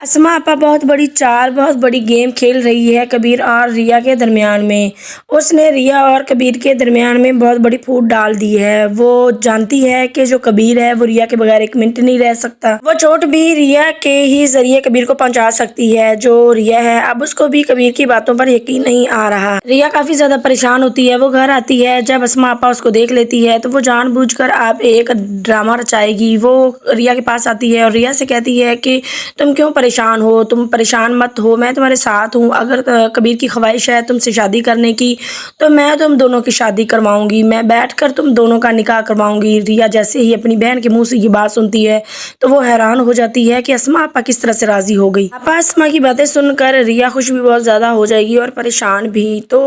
اسما آپا بہت بڑی چال، بہت بڑی گیم کھیل رہی ہے کبیر اور ریا کے درمیان میں۔ اس نے ریا اور کبیر کے درمیان میں بہت بڑی پھوٹ ڈال دی ہے۔ وہ جانتی ہے کہ جو کبیر ہے وہ ریا کے بغیر ایک منٹ نہیں رہ سکتا۔ وہ چوٹ بھی ریا کے ہی ذریعے کبیر کو پہنچا سکتی ہے۔ جو ریا ہے اب اس کو بھی کبیر کی باتوں پر یقین نہیں آ رہا۔ ریا کافی زیادہ پریشان ہوتی ہے۔ وہ گھر آتی ہے، جب اسما آپا اس کو دیکھ لیتی ہے تو وہ جان بوجھ کر اب ایک ڈرامہ رچائے گی۔ وہ ریا کے پاس آتی ہے اور ریا سے کہتی ہے کہ تم کیوں پریشان ہو؟ تم پریشان مت ہو، میں تمہارے ساتھ ہوں۔ اگر کبیر کی خواہش ہے تم سے شادی کرنے کی تو میں تم دونوں کی شادی کرواؤں گی، میں بیٹھ کر تم دونوں کا نکاح کرواؤں گی۔ ریا جیسے ہی اپنی بہن کے منہ سے یہ بات سنتی ہے تو وہ حیران ہو جاتی ہے کہ اسما آپا کس طرح سے راضی ہو گئی۔ آپا اسما کی باتیں سن کر ریا خوش بھی بہت زیادہ ہو جائے گی اور پریشان بھی۔ تو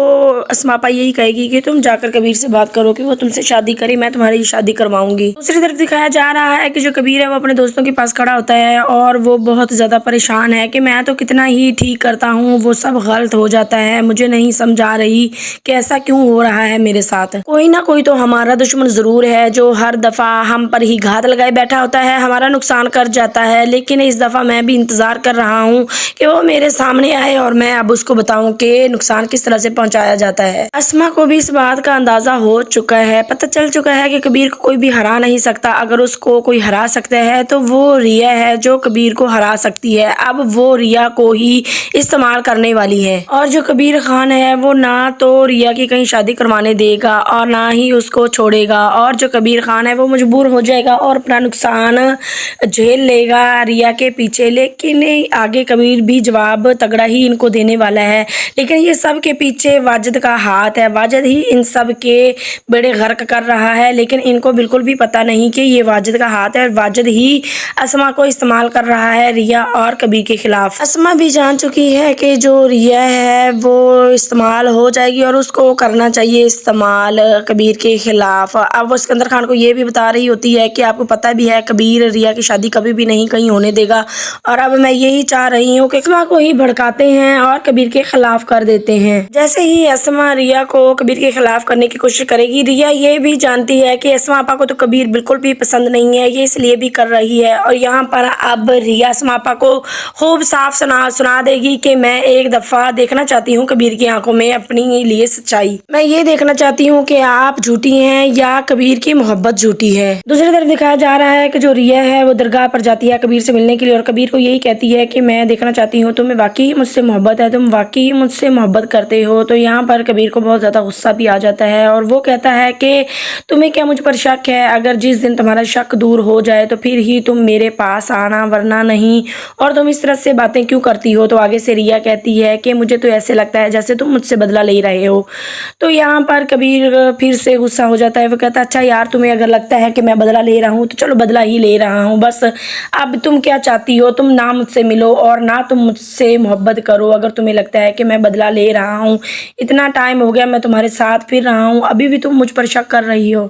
اسما آپا یہی کہے گی کہ تم جا کر کبیر سے بات کرو کہ وہ تم سے شادی کرے، میں تمہاری شادی کرواؤں گی۔ دوسری طرف دکھایا جا رہا ہے کہ جو کبیر ہے وہ اپنے دوستوں کے پاس کھڑا ہوتا ہے اور وہ بہت زیادہ پریشان ہے کہ میں تو کتنا ہی ٹھیک کرتا ہوں وہ سب غلط ہو جاتا ہے، مجھے نہیں سمجھ آ رہی کہ ایسا کیوں ہو رہا ہے میرے ساتھ۔ کوئی نہ کوئی تو ہمارا دشمن ضرور ہے جو ہر دفعہ ہم پر ہی گھات لگائے بیٹھا ہوتا ہے، ہمارا نقصان کر جاتا ہے، لیکن اس دفعہ میں بھی انتظار کر رہا ہوں کہ وہ میرے سامنے آئے اور میں اب اس کو بتاؤں کہ نقصان کس طرح سے پہنچایا جاتا ہے۔ اسما کو بھی اس بات کا اندازہ ہو چکا ہے، پتہ چل چکا ہے کہ کبیر کو کوئی بھی ہرا نہیں سکتا۔ اگر اس کو کوئی ہرا سکتا ہے تو وہ ریا ہے جو کبیر کو ہرا سکتی ہے۔ اب وہ ریا کو ہی استعمال کرنے والی ہے اور جو کبیر خان ہے وہ نہ تو ریا کی کہیں شادی کروانے دے گا اور نہ ہی اس کو چھوڑے گا، اور جو کبیر خان ہے وہ مجبور ہو جائے گا اور اپنا نقصان جھیل لے گا ریا کے پیچھے۔ لیکن آگے کبیر بھی جواب تگڑا ہی ان کو دینے والا ہے، لیکن یہ سب کے پیچھے واجد کا ہاتھ ہے۔ واجد ہی ان سب کے بیڑے غرق کر رہا ہے، لیکن ان کو بالکل بھی پتہ نہیں کہ یہ واجد کا ہاتھ ہے اور واجد ہی اسما کو استعمال کر رہا ہے ریا اور کبیر کے خلاف۔ اسما بھی جان چکی ہے کہ جو ریا ہے وہ استعمال ہو جائے گی اور اس کو کرنا چاہیے استعمال کبیر کے خلاف۔ اب وہ سکندر خان کو یہ بھی بتا رہی ہوتی ہے کہ آپ کو پتہ بھی ہے کبیر ریا کی شادی کبھی بھی نہیں کہیں ہونے دے گا، اور اب میں یہی چاہ رہی ہوں کہ اسما کو ہی بھڑکاتے ہیں اور کبیر کے خلاف کر دیتے ہیں۔ جیسے ہی اسما ریا کو کبیر کے خلاف کرنے کی کوشش کرے گی، ریا یہ بھی جانتی ہے کہ اسما آپا کو تو کبیر بالکل بھی پسند نہیں ہے، یہ اس لیے بھی کر رہی ہے، اور یہاں پر اب ریا اسما آپا کو خوب صاف سنا دے گی کہ میں ایک دفعہ دیکھنا چاہتی ہوں کبیر کی آنکھوں میں اپنی لیے سچائی، میں یہ دیکھنا چاہتی ہوں کہ آپ جھوٹی ہیں یا کبیر کی محبت جھوٹی ہے۔ دوسری طرف دکھایا جا رہا ہے کہ جو ریا ہے وہ درگاہ پر جاتی ہے کبیر سے ملنے کے لیے اور کبیر کو یہی کہتی ہے کہ میں دیکھنا چاہتی ہوں تمہیں واقعی مجھ سے محبت ہے، تم واقعی مجھ سے محبت کرتے ہو۔ تو یہاں پر کبیر کو بہت زیادہ غصہ بھی آ جاتا ہے اور وہ کہتا ہے کہ تمہیں کیا مجھ پر شک ہے؟ اگر جس دن تمہارا شک دور ہو جائے تو پھر ہی تم میرے پاس آنا، ورنہ نہیں، اور تم اس طرح سے باتیں کیوں کرتی ہو؟ تو آگے سے ریا کہتی ہے کہ مجھے تو ایسے لگتا ہے جیسے تم مجھ سے بدلہ لے رہے ہو۔ تو یہاں پر کبیر پھر سے غصہ ہو جاتا ہے، وہ کہتا ہے اچھا یار، تمہیں اگر لگتا ہے کہ میں بدلہ لے رہا ہوں تو چلو بدلہ ہی لے رہا ہوں، بس اب تم کیا چاہتی ہو؟ تم نہ مجھ سے ملو اور نہ تم مجھ سے محبت کرو۔ اگر تمہیں لگتا ہے کہ میں بدلہ لے رہا ہوں، اتنا ٹائم ہو گیا میں تمہارے ساتھ پھر رہا ہوں، ابھی بھی تم مجھ پر شک کر رہی ہو۔